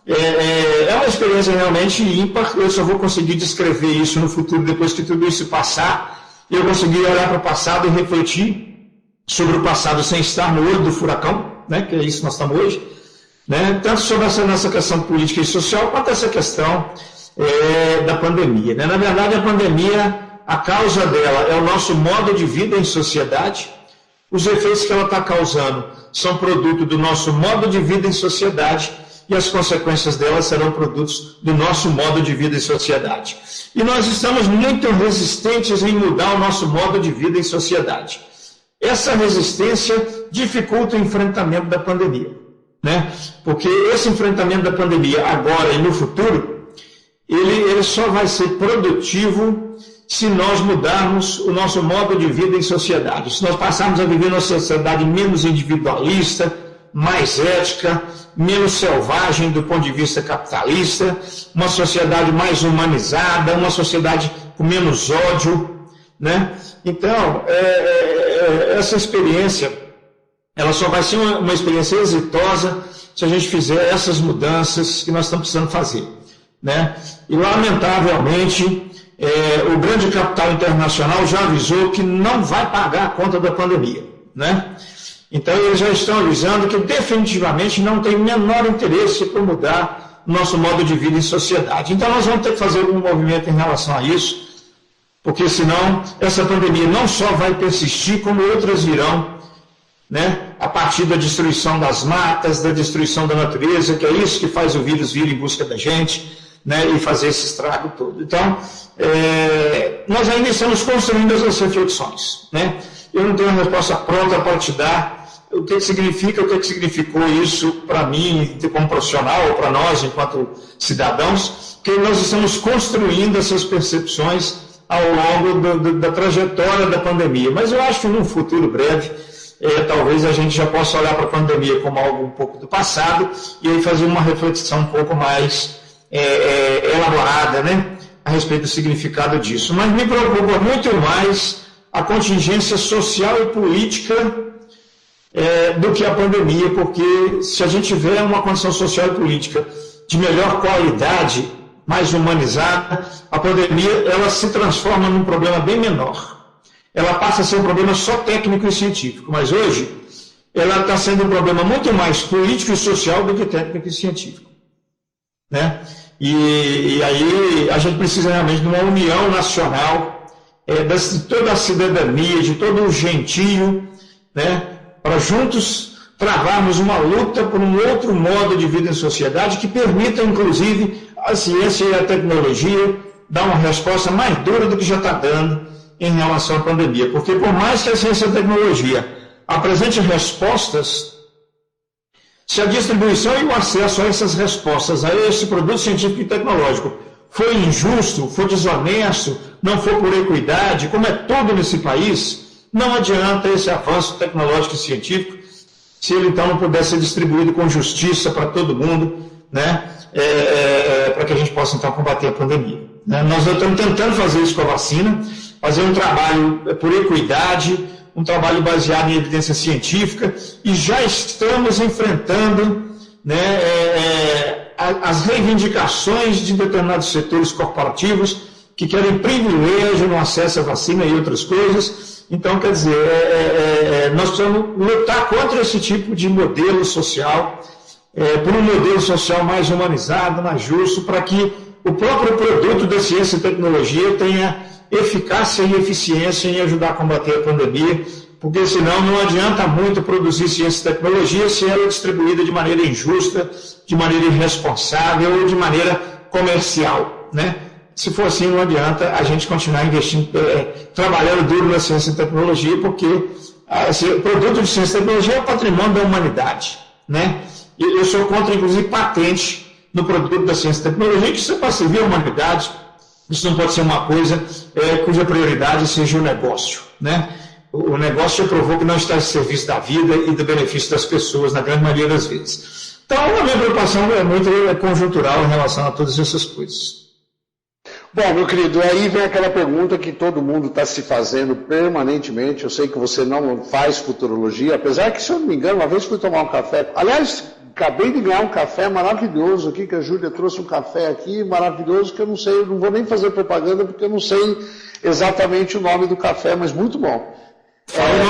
é uma experiência realmente ímpar. Eu só vou conseguir descrever isso no futuro, depois que tudo isso passar, e eu conseguir olhar para o passado e refletir sobre o passado sem estar no olho do furacão, né, que é isso que nós estamos hoje, né, tanto sobre essa questão política e social, quanto essa questão da pandemia, né? Na verdade, a pandemia, a causa dela é o nosso modo de vida em sociedade. Os efeitos que ela está causando são produto do nosso modo de vida em sociedade, e as consequências dela serão produtos do nosso modo de vida em sociedade. E nós estamos muito resistentes em mudar o nosso modo de vida em sociedade. Essa resistência dificulta o enfrentamento da pandemia, né? Porque esse enfrentamento da pandemia agora e no futuro, ele só vai ser produtivo se nós mudarmos o nosso modo de vida em sociedade. Se nós passarmos a viver numa sociedade menos individualista, mais ética, menos selvagem do ponto de vista capitalista, uma sociedade mais humanizada, uma sociedade com menos ódio, né? Então, essa experiência, ela só vai ser uma experiência exitosa se a gente fizer essas mudanças que nós estamos precisando fazer, né? E, lamentavelmente, o grande capital internacional já avisou que não vai pagar a conta da pandemia, né? Então, eles já estão avisando que definitivamente não tem o menor interesse por mudar nosso modo de vida em sociedade. Então, nós vamos ter que fazer algum movimento em relação a isso, porque senão essa pandemia não só vai persistir, como outras virão, né? A partir da destruição das matas, da destruição da natureza, que é isso que faz o vírus vir em busca da gente, né? E fazer esse estrago todo. Então, nós ainda estamos construindo essas reflexões, né? Eu não tenho uma resposta pronta para te dar o que significa, o que significou isso para mim, como profissional, ou para nós, enquanto cidadãos, que nós estamos construindo essas percepções ao longo da trajetória da pandemia. Mas eu acho que num futuro breve, talvez a gente já possa olhar para a pandemia como algo um pouco do passado e aí fazer uma reflexão um pouco mais elaborada, né, a respeito do significado disso. Mas me preocupa muito mais a contingência social e política do que a pandemia, porque se a gente tiver uma condição social e política de melhor qualidade, mais humanizada, a pandemia ela se transforma num problema bem menor. Ela passa a ser um problema só técnico e científico, mas hoje ela está sendo um problema muito mais político e social do que técnico e científico, né? E aí a gente precisa realmente de uma união nacional, de toda a cidadania, de todo o gentio, né? Para juntos travarmos uma luta por um outro modo de vida em sociedade que permita, inclusive, a ciência e a tecnologia dar uma resposta mais dura do que já está dando em relação à pandemia. Porque por mais que a ciência e a tecnologia apresente respostas, se a distribuição e o acesso a essas respostas, a esse produto científico e tecnológico, for injusto, for desonesto, não for por equidade, como é tudo nesse país, não adianta esse avanço tecnológico e científico se ele então não puder ser distribuído com justiça para todo mundo, né? Para que a gente possa então combater a pandemia, né? Nós estamos tentando fazer isso com a vacina, fazer um trabalho por equidade, um trabalho baseado em evidência científica, e já estamos enfrentando, né, as reivindicações de determinados setores corporativos que querem privilégio no acesso à vacina e outras coisas. Então, quer dizer, nós precisamos lutar contra esse tipo de modelo social, por um modelo social mais humanizado, mais justo, para que o próprio produto da ciência e tecnologia tenha eficácia e eficiência em ajudar a combater a pandemia, porque senão não adianta muito produzir ciência e tecnologia se ela é distribuída de maneira injusta, de maneira irresponsável ou de maneira comercial, né? Se for assim, não adianta a gente continuar investindo, trabalhando duro na ciência e tecnologia, porque o produto de ciência e tecnologia é o patrimônio da humanidade, né? E eu sou contra, inclusive, patente no produto da ciência e tecnologia, que isso é para servir a humanidade. Isso não pode ser uma coisa cuja prioridade seja o negócio, né? O negócio já provou que não está a serviço da vida e do benefício das pessoas, na grande maioria das vezes. Então, a minha preocupação é muito conjuntural em relação a todas essas coisas. Bom, meu querido, aí vem aquela pergunta que todo mundo está se fazendo permanentemente. Eu sei que você não faz futurologia, apesar que, se eu não me engano, uma vez fui tomar um café. Aliás, acabei de ganhar um café maravilhoso aqui, que a Júlia trouxe um café aqui maravilhoso, que eu não sei, eu não vou nem fazer propaganda, porque eu não sei exatamente o nome do café, mas muito bom.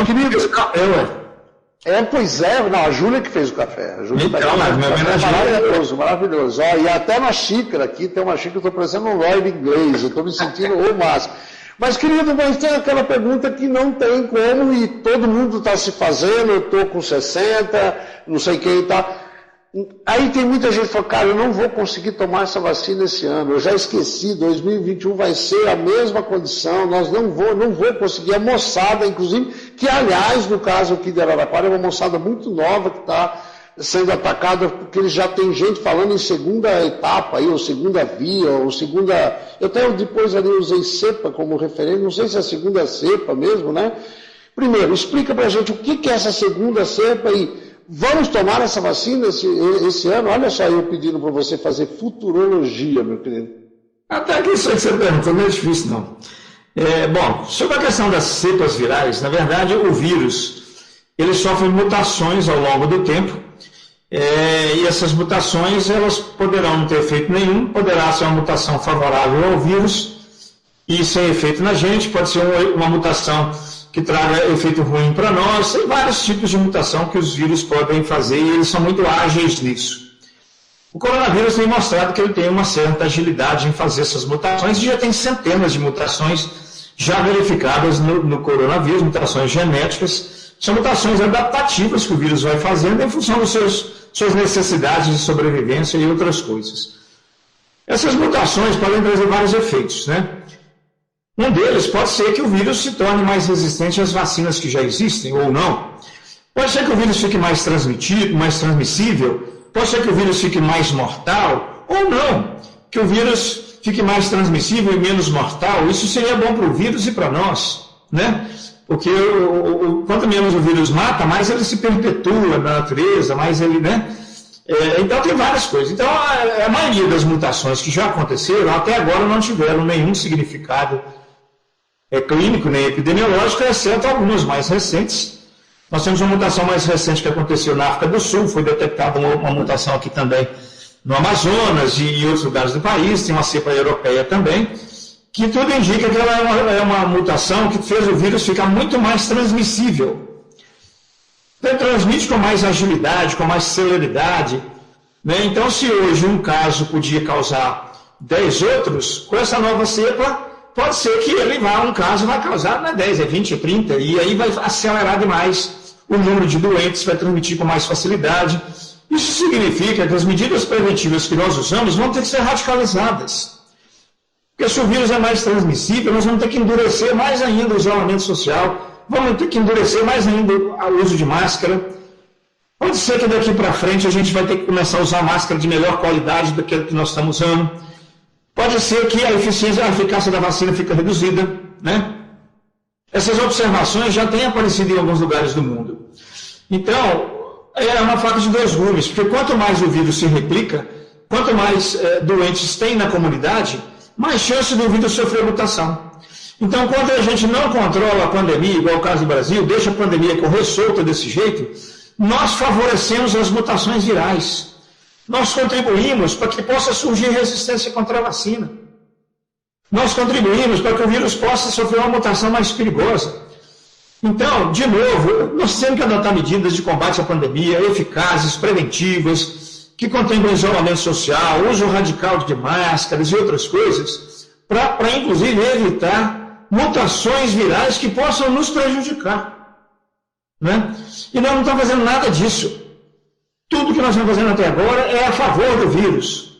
Querido, esse café, ué. Pois é, não, a Júlia que fez o café. A Júlia então, maravilhoso, maravilhoso. Ó, e até na xícara aqui, tem uma xícara, eu estou parecendo um Lloyd inglês, eu estou me sentindo o máximo. Mas, querido, mas tem aquela pergunta que não tem como, e todo mundo está se fazendo, eu estou com 60, não sei quem está. Aí tem muita gente que fala, cara, eu não vou conseguir tomar essa vacina esse ano, eu já esqueci, 2021 vai ser a mesma condição, nós não vou conseguir. A moçada, inclusive, que aliás, no caso aqui de Araraquara, é uma moçada muito nova que está sendo atacada, porque eles já tem gente falando em segunda etapa, aí, ou segunda via, ou segunda... Eu até depois ali usei cepa como referência, não sei se é a segunda cepa mesmo, né? Primeiro, explica pra gente o que é essa segunda cepa e vamos tomar essa vacina esse ano? Olha só eu pedindo para você fazer futurologia, meu querido. Até que isso que você perguntou não é difícil, não. Bom, sobre a questão das cepas virais, na verdade, o vírus, ele sofre mutações ao longo do tempo, e essas mutações, elas poderão não ter efeito nenhum, poderá ser uma mutação favorável ao vírus e sem efeito na gente, pode ser uma mutação que traga efeito ruim para nós. Tem vários tipos de mutação que os vírus podem fazer e eles são muito ágeis nisso. O coronavírus tem mostrado que ele tem uma certa agilidade em fazer essas mutações e já tem centenas de mutações já verificadas no coronavírus, mutações genéticas. São mutações adaptativas que o vírus vai fazendo em função das suas necessidades de sobrevivência e outras coisas. Essas mutações podem trazer vários efeitos, né? Um deles pode ser que o vírus se torne mais resistente às vacinas que já existem, ou não. Pode ser que o vírus fique mais transmissível, pode ser que o vírus fique mais mortal, ou não, que o vírus fique mais transmissível e menos mortal. Isso seria bom para o vírus e para nós, né? Porque quanto menos o vírus mata, mais ele se perpetua na natureza, mais ele, né? Então tem várias coisas. Então a maioria das mutações que já aconteceram, até agora não tiveram nenhum significado clínico nem epidemiológico, exceto algumas mais recentes. Nós temos uma mutação mais recente que aconteceu na África do Sul, foi detectada uma mutação aqui também no Amazonas e em outros lugares do país, tem uma cepa europeia também, que tudo indica que ela é uma mutação que fez o vírus ficar muito mais transmissível. Então, transmite com mais agilidade, com mais celeridade, né? Então, se hoje um caso podia causar 10 outros, com essa nova cepa, pode ser que um caso vai causar 10, 20, 30, e aí vai acelerar demais o número de doentes, vai transmitir com mais facilidade. Isso significa que as medidas preventivas que nós usamos vão ter que ser radicalizadas. Porque se o vírus é mais transmissível, nós vamos ter que endurecer mais ainda o isolamento social, vamos ter que endurecer mais ainda o uso de máscara. Pode ser que daqui para frente a gente vai ter que começar a usar máscara de melhor qualidade do que nós estamos usando. Pode ser que a eficácia da vacina fique reduzida, né? Essas observações já têm aparecido em alguns lugares do mundo. Então, é uma faca de dois gumes, porque quanto mais o vírus se replica, quanto mais doentes tem na comunidade, mais chance do vírus sofrer mutação. Então, quando a gente não controla a pandemia, igual o caso do Brasil, deixa a pandemia correr solta desse jeito, nós favorecemos as mutações virais. Nós contribuímos para que possa surgir resistência contra a vacina. Nós contribuímos para que o vírus possa sofrer uma mutação mais perigosa. Então, de novo, nós temos que adotar medidas de combate à pandemia eficazes, preventivas, que contemplam isolamento social, uso radical de máscaras e outras coisas, para inclusive evitar mutações virais que possam nos prejudicar, né? E nós não estamos fazendo nada disso. Tudo que nós estamos fazendo até agora é a favor do vírus,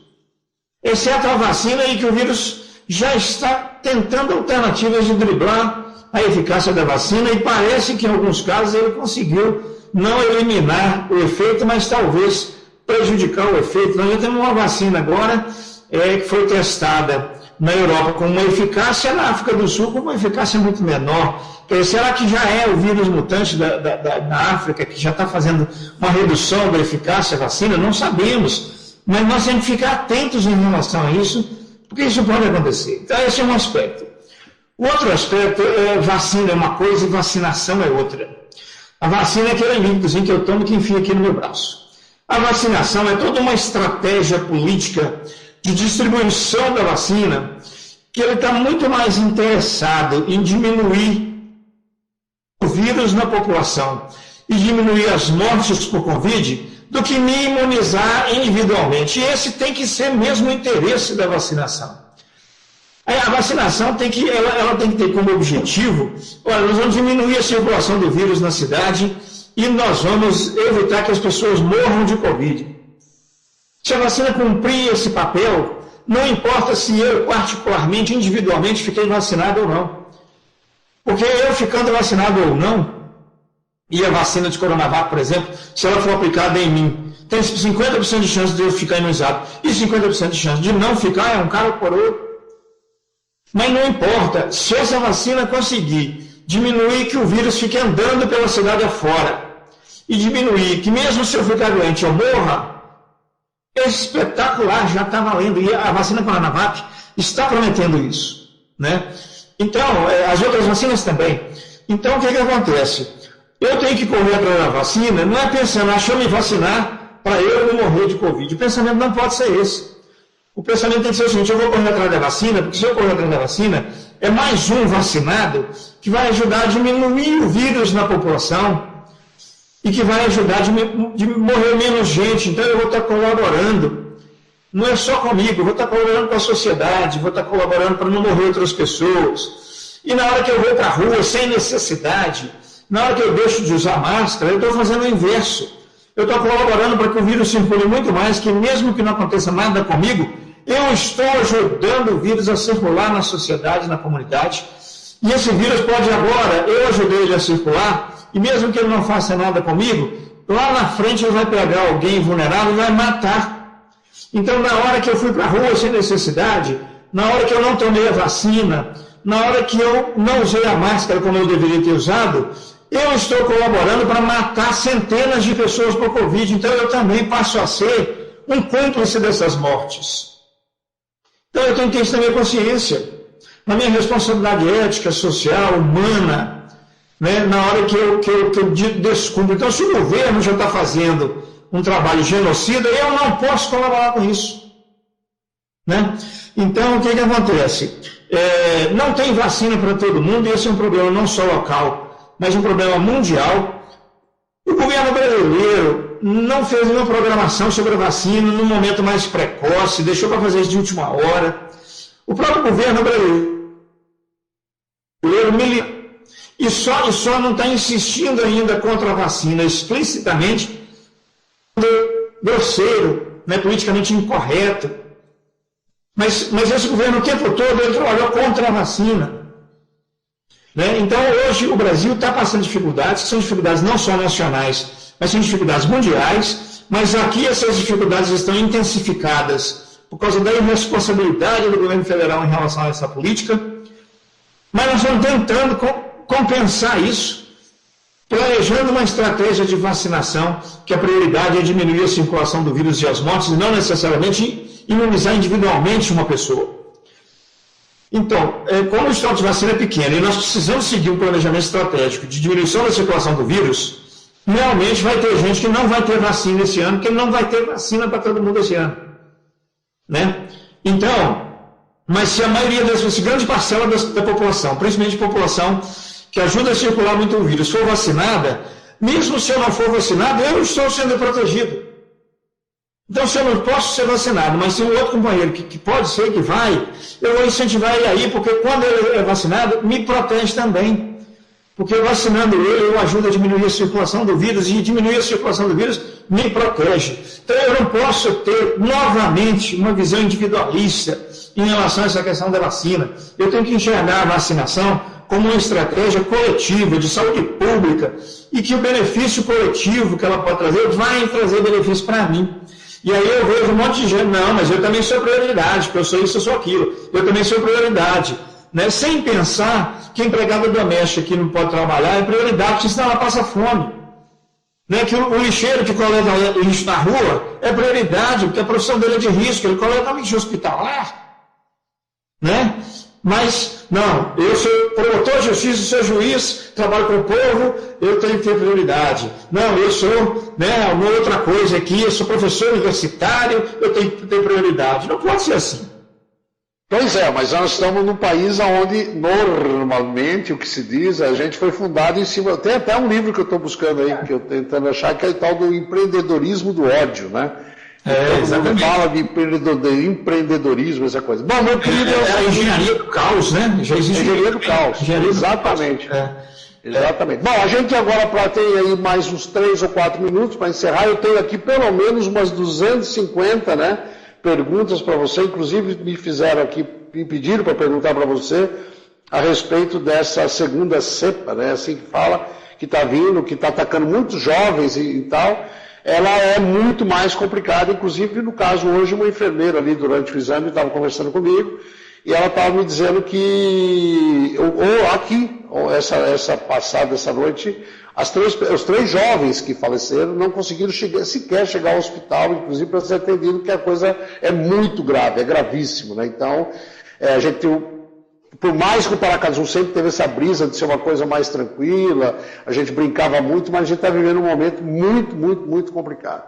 exceto a vacina, e que o vírus já está tentando alternativas de driblar a eficácia da vacina, e parece que em alguns casos ele conseguiu não eliminar o efeito, mas talvez prejudicar o efeito. Nós já temos uma vacina agora que foi testada na Europa com uma eficácia, na África do Sul com uma eficácia muito menor. Será que já é o vírus mutante da África que já está fazendo uma redução da eficácia da vacina? Não sabemos, mas nós temos que ficar atentos em relação a isso, porque isso pode acontecer. Então esse é um aspecto. O outro aspecto é vacina é uma coisa e vacinação é outra. A vacina é aquele líquidozinho que eu tomo que enfia aqui no meu braço. A vacinação é toda uma estratégia política de distribuição da vacina, que ele está muito mais interessado em diminuir o vírus na população e diminuir as mortes por Covid do que me imunizar individualmente. E esse tem que ser mesmo o interesse da vacinação. A vacinação tem que ter como objetivo, nós vamos diminuir a circulação do vírus na cidade e nós vamos evitar que as pessoas morram de Covid. Se a vacina cumprir esse papel, não importa se eu particularmente, individualmente, fiquei vacinado ou não. Porque eu ficando vacinado ou não, e a vacina de Coronavac, por exemplo, se ela for aplicada em mim, tem 50% de chance de eu ficar imunizado e 50% de chance de não ficar, é um cara por outro. Mas não importa, se essa vacina conseguir diminuir que o vírus fique andando pela cidade afora e diminuir que mesmo se eu ficar doente eu morra, esse espetacular já está valendo. E a vacina Coronavac está prometendo isso, né? Então, as outras vacinas também. Então, o que acontece? Eu tenho que correr atrás da vacina, não é pensando, deixa eu me vacinar para eu não morrer de Covid. O pensamento não pode ser esse. O pensamento tem que ser o seguinte: eu vou correr atrás da vacina, porque se eu correr atrás da vacina, é mais um vacinado que vai ajudar a diminuir o vírus na população e que vai ajudar a morrer menos gente. Então eu vou estar colaborando, não é só comigo, eu vou estar colaborando com a sociedade, vou estar colaborando para não morrer outras pessoas. E na hora que eu vou para a rua sem necessidade, na hora que eu deixo de usar máscara, eu estou fazendo o inverso. Eu estou colaborando para que o vírus circule muito mais, que mesmo que não aconteça nada comigo, eu estou ajudando o vírus a circular na sociedade, na comunidade, E esse vírus pode agora, eu ajudei ele a circular, e mesmo que ele não faça nada comigo, lá na frente ele vai pegar alguém vulnerável e vai matar. Então, na hora que eu fui para a rua sem necessidade, na hora que eu não tomei a vacina, na hora que eu não usei a máscara como eu deveria ter usado, eu estou colaborando para matar centenas de pessoas por Covid. Então, eu também passo a ser um cúmplice dessas mortes. Então, eu tenho que ter isso na minha consciência, na minha responsabilidade ética, social, humana, né, na hora que eu descubro. Então, se o governo já está fazendo um trabalho genocida, eu não posso colaborar com isso. Né? Então, o que acontece? Não tem vacina para todo mundo, e esse é um problema não só local, mas um problema mundial. O governo brasileiro não fez nenhuma programação sobre a vacina no momento mais precoce, deixou para fazer isso de última hora. O próprio governo brasileiro e só não está insistindo ainda contra a vacina explicitamente, grosseiro, né, politicamente incorreto. Mas esse governo o tempo todo ele trabalhou contra a vacina. Né? Então hoje o Brasil está passando dificuldades, que são dificuldades não só nacionais, mas são dificuldades mundiais, mas aqui essas dificuldades estão intensificadas por causa da irresponsabilidade do governo federal em relação a essa política. Mas nós estamos tentando compensar isso, planejando uma estratégia de vacinação, que a prioridade é diminuir a circulação do vírus e as mortes, e não necessariamente imunizar individualmente uma pessoa. Então, como o estoque de vacina é pequeno e nós precisamos seguir um planejamento estratégico de diminuição da circulação do vírus, realmente vai ter gente que não vai ter vacina esse ano, porque não vai ter vacina para todo mundo esse ano. Né? Então, mas se a maioria se grande parcela da população, principalmente a população que ajuda a circular muito o vírus, for vacinada, mesmo se eu não for vacinado, eu estou sendo protegido. Então, se eu não posso ser vacinado, mas se um outro companheiro que pode ser, que vai, eu vou incentivar ele aí, porque quando ele é vacinado, me protege também. Porque vacinando ele, eu ajudo a diminuir a circulação do vírus, e diminuir a circulação do vírus me protege. Então, eu não posso ter, novamente, uma visão individualista em relação a essa questão da vacina. Eu tenho que enxergar a vacinação como uma estratégia coletiva, de saúde pública, e que o benefício coletivo que ela pode trazer, vai trazer benefício para mim. E aí eu vejo um monte de gente, não, mas eu também sou prioridade, porque eu sou isso, eu sou aquilo. Eu também sou prioridade. Né? Sem pensar que a empregada doméstica que não pode trabalhar é prioridade, porque senão ela passa fome. Né? Que o lixeiro que coleta lixo na rua é prioridade, porque a profissão dele é de risco, ele coleta lixo hospitalar. Né? Mas, não, eu sou promotor de justiça, sou juiz, trabalho com o povo, eu tenho que ter prioridade. Não, eu sou, né, uma outra coisa aqui, eu sou professor universitário, eu tenho que ter prioridade. Não pode ser assim. Pois é, mas nós estamos num país onde, normalmente, o que se diz, a gente foi fundado em cima... Tem até um livro que eu estou buscando aí, que eu estou tentando achar, que é o tal do empreendedorismo do ódio, né? Todo mundo fala de empreendedorismo, essa coisa. Bom, meu querido... a engenharia do caos, né? Já existe engenharia do caos. Exatamente. Exatamente. Bom, a gente agora tem aí mais uns 3 ou 4 minutos para encerrar. Eu tenho aqui pelo menos umas 250, né, perguntas para você. Inclusive me pediram para perguntar para você a respeito dessa segunda cepa, né, assim que fala, que está vindo, que está atacando muitos jovens e tal. Ela é muito mais complicada, inclusive no caso hoje uma enfermeira ali durante o exame estava conversando comigo e ela estava me dizendo que essa noite os 3 jovens que faleceram não conseguiram sequer chegar ao hospital, inclusive para ser atendido, porque a coisa é muito grave, é gravíssimo, né? Então a gente por mais que o Paracatu sempre teve essa brisa de ser uma coisa mais tranquila, a gente brincava muito, mas a gente está vivendo um momento muito, muito, muito complicado.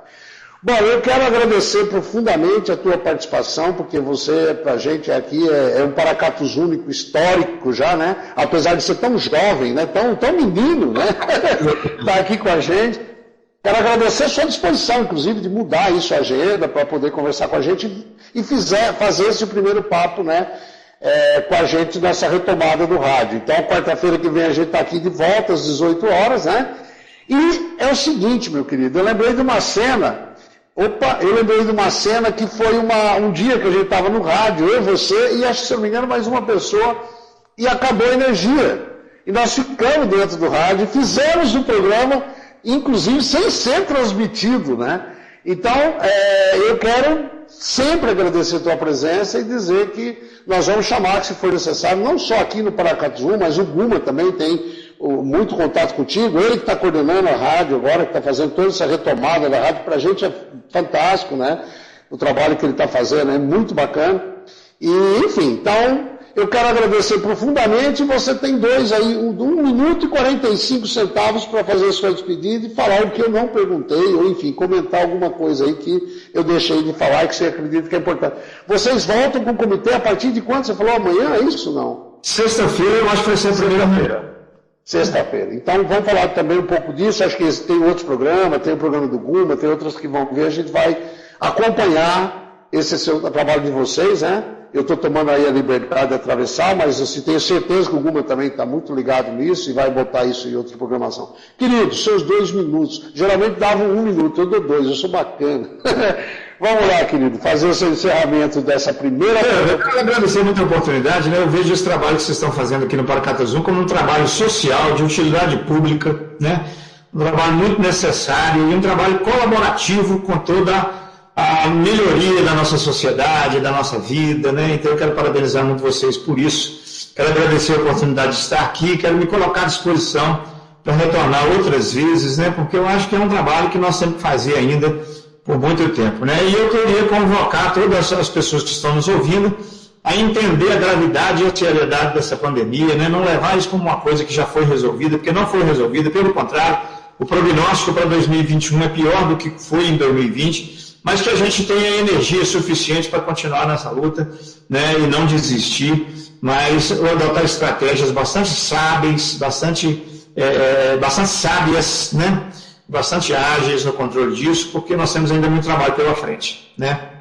Bom, eu quero agradecer profundamente a tua participação, porque você, para a gente aqui, é um Paracatus único, histórico já, né? Apesar de ser tão jovem, né? Tão menino, né? Está aqui com a gente. Quero agradecer a sua disposição, inclusive, de mudar isso a agenda, para poder conversar com a gente e fazer esse primeiro papo, né? Com a gente nessa retomada do rádio. Então, quarta-feira que vem a gente está aqui de volta às 18 horas, né? E é o seguinte, meu querido, eu lembrei de uma cena que foi um dia que a gente estava no rádio, eu, você e acho que, se não me engano, mais uma pessoa e acabou a energia. E nós ficamos dentro do rádio, fizemos o programa, inclusive sem ser transmitido, né? Então, eu quero sempre agradecer a tua presença e dizer que nós vamos chamar, se for necessário, não só aqui no Paracatu, mas o Guma também tem muito contato contigo, ele que está coordenando a rádio agora, que está fazendo toda essa retomada da rádio, para a gente é fantástico, né? O trabalho que ele está fazendo é muito bacana. E, enfim, então, eu quero agradecer profundamente. Você tem 1 minuto e 45 centavos para fazer a sua despedida e falar o que eu não perguntei, ou, enfim, comentar alguma coisa aí que eu deixei de falar e que você acredita que é importante. Vocês voltam com o comitê a partir de quando? Você falou amanhã, é isso não? Sexta-feira, eu acho que vai ser a primeira-feira. Sexta-feira. Então, vamos falar também um pouco disso. Acho que tem outros programas, tem o programa do Guma, tem outras que vão ver. A gente vai acompanhar esse seu trabalho de vocês, né? Eu estou tomando aí a liberdade de atravessar, mas assim, tenho certeza que o Guma também está muito ligado nisso e vai botar isso em outra programação. Querido, seus 2 minutos. Geralmente davam 1 minuto, eu dou 2, eu sou bacana. Vamos lá, querido, fazer o seu encerramento dessa primeira... Eu quero agradecer muito a oportunidade, né? Eu vejo esse trabalho que vocês estão fazendo aqui no Paracatu como um trabalho social, de utilidade pública, né? Um trabalho muito necessário e um trabalho colaborativo com toda a melhoria da nossa sociedade, da nossa vida, né? Então eu quero parabenizar muito vocês por isso. Quero agradecer a oportunidade de estar aqui, quero me colocar à disposição para retornar outras vezes, né? Porque eu acho que é um trabalho que nós sempre fazia ainda por muito tempo, né? E eu queria convocar todas as pessoas que estão nos ouvindo a entender a gravidade e a seriedade dessa pandemia, né? Não levar isso como uma coisa que já foi resolvida, porque não foi resolvida, pelo contrário, o prognóstico para 2021 é pior do que foi em 2020, mas que a gente tenha energia suficiente para continuar nessa luta, né? E não desistir, mas adotar estratégias bastante sábias, bastante sábias, né? Bastante ágeis no controle disso, porque nós temos ainda muito trabalho pela frente, né?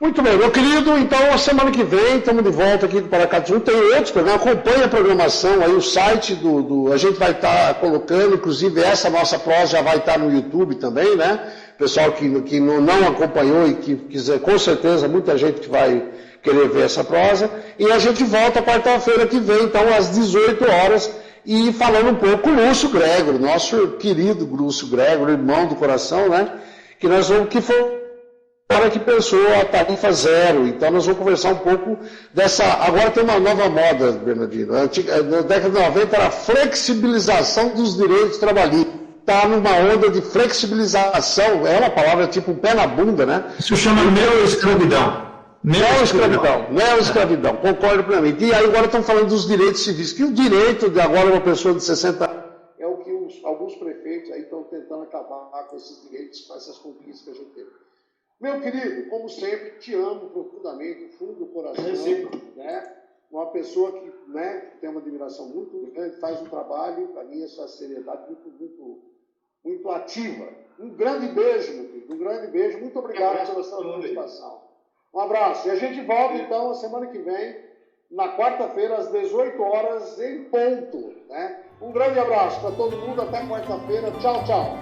Muito bem, meu querido, então a semana que vem estamos de volta aqui do Paracatu, tem outros programas, acompanhe a programação aí, o site a gente vai estar colocando, inclusive essa nossa prosa já vai estar no YouTube também, né? Pessoal que não acompanhou e que quiser, com certeza, muita gente que vai querer ver essa prosa, e a gente volta quarta-feira que vem, então às 18 horas, e falando um pouco com o Lúcio Gregor, nosso querido Lúcio Gregor, irmão do coração, né? Que foi que pensou a tarifa zero. Então nós vamos conversar um pouco dessa... Agora tem uma nova moda, Bernardino. Na década de 90 era a flexibilização dos direitos trabalhistas. Está numa onda de flexibilização, é uma palavra tipo um pé na bunda, né? Isso chama neoescravidão. Neoescravidão, concordo plenamente. E aí agora estão falando dos direitos civis, que o direito de agora uma pessoa de 60 anos é o que alguns prefeitos aí estão tentando acabar com esses direitos, com essas conquistas que a gente teve. Meu querido, como sempre, te amo profundamente, fundo do coração, né? Uma pessoa que, né, tem uma admiração muito grande, faz um trabalho, para mim, essa seriedade muito ativa. Um grande beijo, meu querido, um grande beijo, muito obrigado pela sua participação. Um abraço. E a gente volta, então, a semana que vem, na quarta-feira, às 18 horas, em ponto, né? Um grande abraço para todo mundo, até quarta-feira. Tchau, tchau.